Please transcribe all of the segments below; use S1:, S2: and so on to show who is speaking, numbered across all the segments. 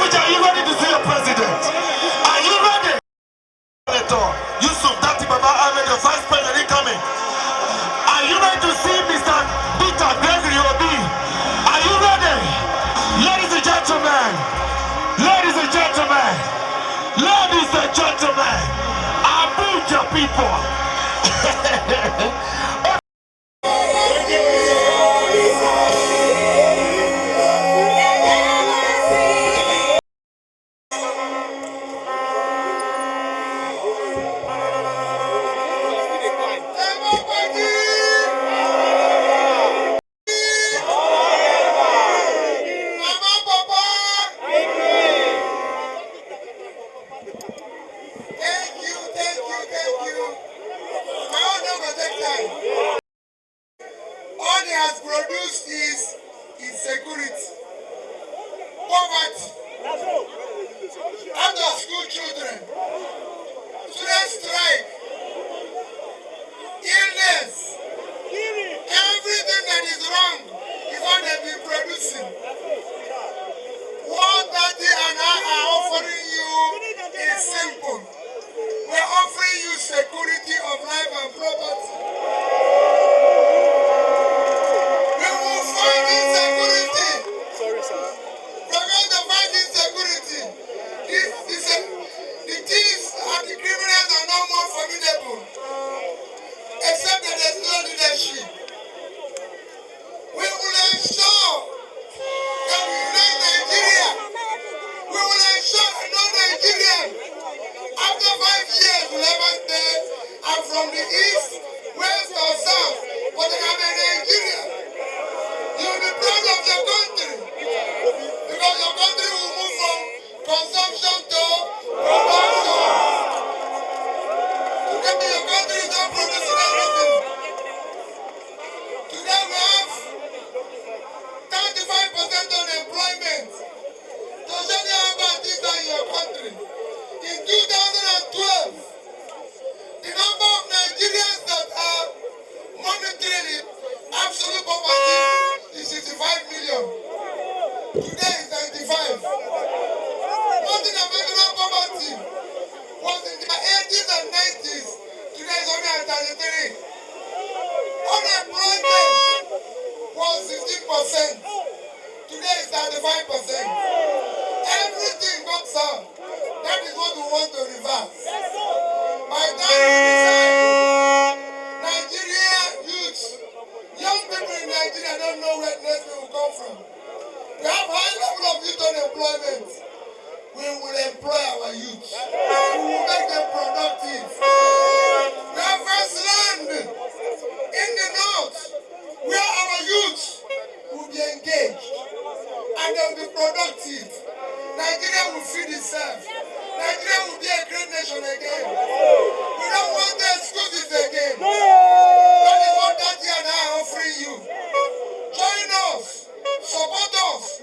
S1: Abuja, are you ready to see your president? Are you ready? Yusuf Dati Baba Ahmed, the vice president incoming. Are you ready to see Mr. Peter Gregory Obi? Are you ready? Ladies and gentlemen, ladies and gentlemen, ladies and gentlemen, Abuja people. All he has produced is insecurity, poverty, after school children, student strike, illness, everything that is wrong is what they've been producing. What that they and I are offering you is simple. We're offering you security of life and property. We will fight insecurity. Sorry, sir. We're going to fight insecurity. The thieves and the criminals are no more formidable, except that there's no leadership. We will ensure that we unite Nigeria. We will ensure that no Nigerian, after 5 years, will ever stay and from the east, west, or south, but they have a Nigeria. You will be proud of your country, because your country will move from consumption to production. Today, your country is not producing anything. Today, we have 35% unemployment. To show you how bad things are in your country. In 2012, the number of Nigerians that are monetarily absolute poverty is 65 million. Today is 95. Multi-dimensional poverty was in the 80s and 90s. Today is only at 33. Unemployment was 15%. Today is 35%. Everything got down. That is what we want to reverse. By the time we decide, Nigeria youth, young people in Nigeria don't know where next will come from. We have high level of youth unemployment. We will employ our youth. We will make them productive. We have first land in the north where our youth will be engaged and they will be productive. Nigeria will feed itself. Nigeria will be a great nation again. We don't want the excuses again. That is what Daddy and I are offering you. Join us, support us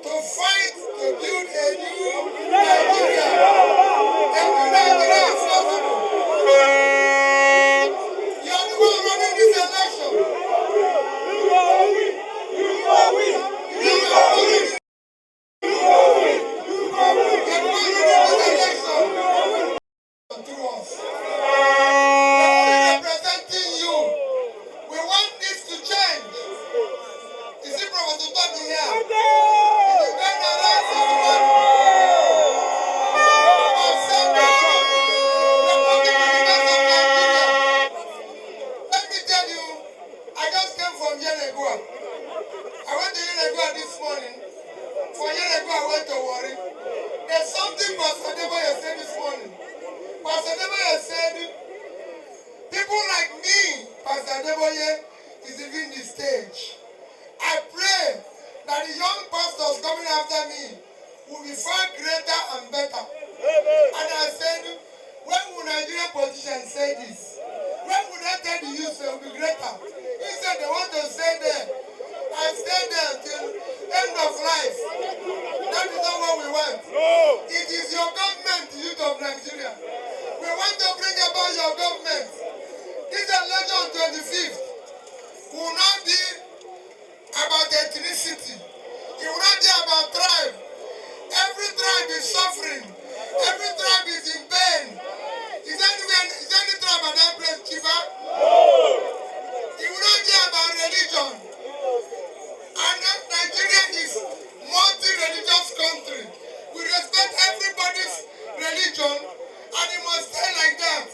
S1: to fight to build a new Nigeria. A new Nigeria is possible. You are the one running this election. You are we. You are we. You are we. Representing you. We want this to change. Is it Professor Tony here? Is it Ghana Rice is one? Let me tell you, I just came from Yenagoa. I went to Yenagoa this morning. For Yenagoa, I went to Warri. There's something Pastor Deboye said this morning. Pastor Deboye said, people like me, Pastor Deboye, is leaving the stage. I pray that the young pastors coming after me will be far greater and better. And I said, when will Nigerian politicians say this? When will they tell the youth they will be greater? He said they want to stay there. I stay there till end of life. That is not what we want. No. It is your government, youth of Nigeria. We want to bring about your government. This election on 25th will not be about ethnicity. It will not be about tribe. Every tribe is suffering. Every tribe is in pain. Is there any tribe at that place, Chifa? You will not hear about religion. And Nigeria is multi-religious country. We respect everybody's religion, and it must stay like that.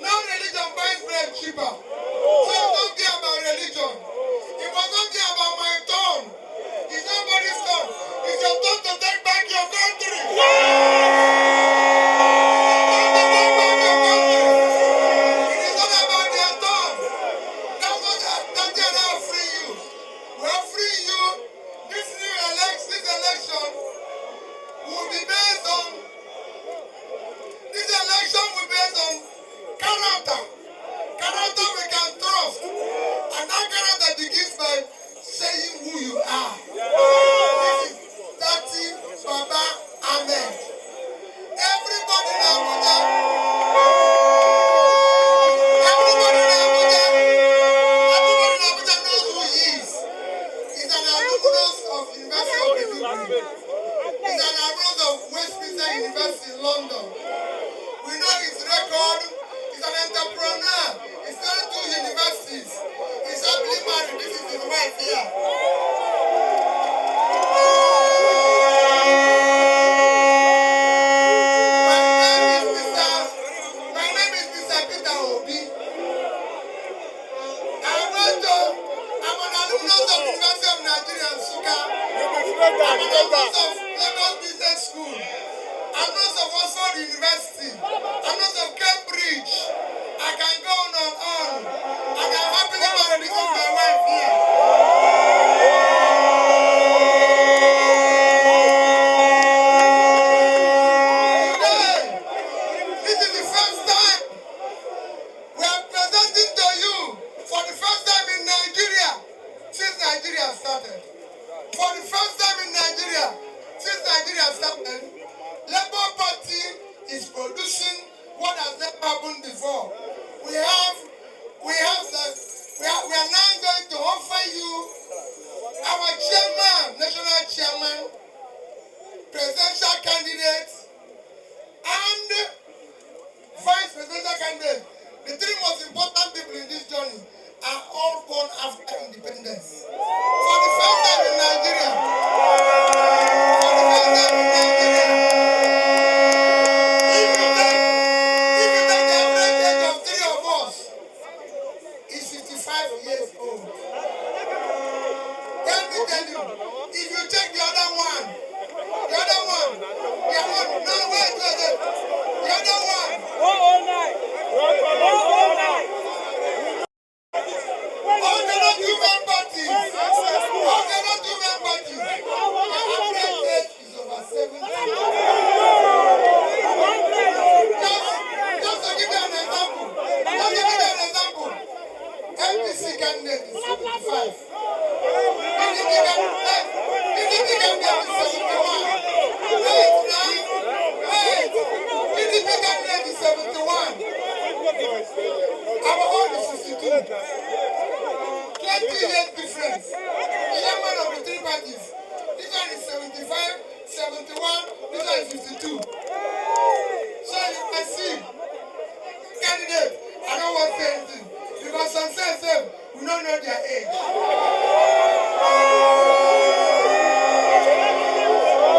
S1: No religion buys bread cheaper. So don't care about religion. It must not care about my turn. It's nobody's turn. It's your turn to take back your country. It's your turn to take back your country. It is not about their turn. That's what Nigeria will free you. We are freeing you. This election will be based on. This election will be based on character. Character we can trust. And that character begins by saying who you are. This is Tati Baba Ahmed. Everybody in Abuja. Everybody in Abuja. Everybody in Abuja knows who he is. He's an alumnus of University of Maiduguri. He's an alumnus of Westminster University in London. We know his record. He's an entrepreneur. He's gone to universities. He's happily married. This is his wife here. My name is Mr. Peter Obi. I'm an alumnus of University of Nigeria, Nsukka. I'm an alumnus of Lagos Business School. I'm not of Oxford University. I'm not of Cambridge. I can go on and on. And I'm happily married. This is my wife here. Today, this is the first time we are presenting to you for the first time in Nigeria since Nigeria started. For the first time in Nigeria since Nigeria started, Labour Party is producing what has never happened before. We are now going to offer you our chairman, national chairman, presidential candidate, and vice presidential candidate. The three most important people in this journey are all born after independence. For the first time in Nigeria. For the first time in Nigeria. If you take the average age of three of us, it's 55 years old. Let me tell you, if you take the other one, the other one, no, wait. The other one. Oh, they're not two men parties. The average age is over 70. Just to give you an example. NPC candidate is 75. PDP candidate is 71. Wait. PDP candidate is 71. Our own is 62. 20 years difference. Chairman of the three parties. This one is 75, 71, this one is 52. So you can see, candidate, I don't want to say anything. Because some say them, we don't know their age.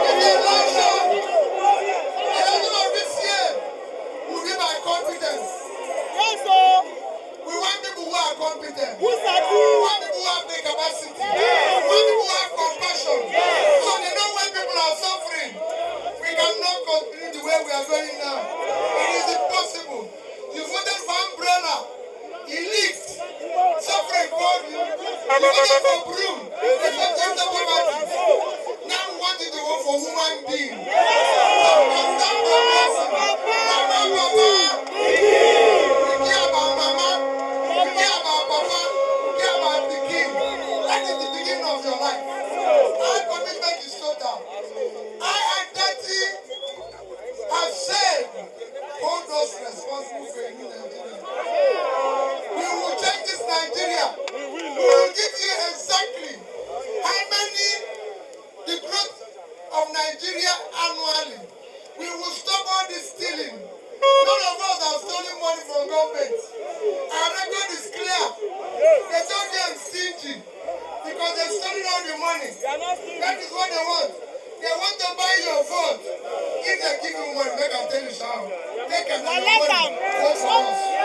S1: In the election of this year will be by competence. Yes, sir. We want people who are competent. We want people who have the capacity. We want people who have compassion. So they know when people are suffering. We cannot continue the way we are going now. It is impossible. You voted for umbrella. He leaked. Suffering for you. You voted for broom. You voted for poverty. Now we want you to vote for human being. So we can start progressing. Mama. We care about mama. We care about papa. We care about the king. That is the beginning of your life. Our commitment is total. I and Tati have said, hold those responsible for a new Nigeria. We will change this Nigeria. We will give you exactly how many the growth of Nigeria annually. stealing. None of us have stolen money from government. Our record is clear. They told them stingy because they've stolen all the money. That is what they want. They want to buy your vote. If they give you money, make them tell you so. Take another money. Vote for us.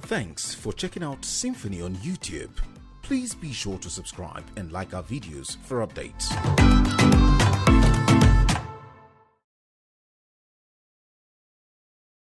S2: Thanks for checking out Symphony on YouTube. Please be sure to subscribe and like our videos for updates.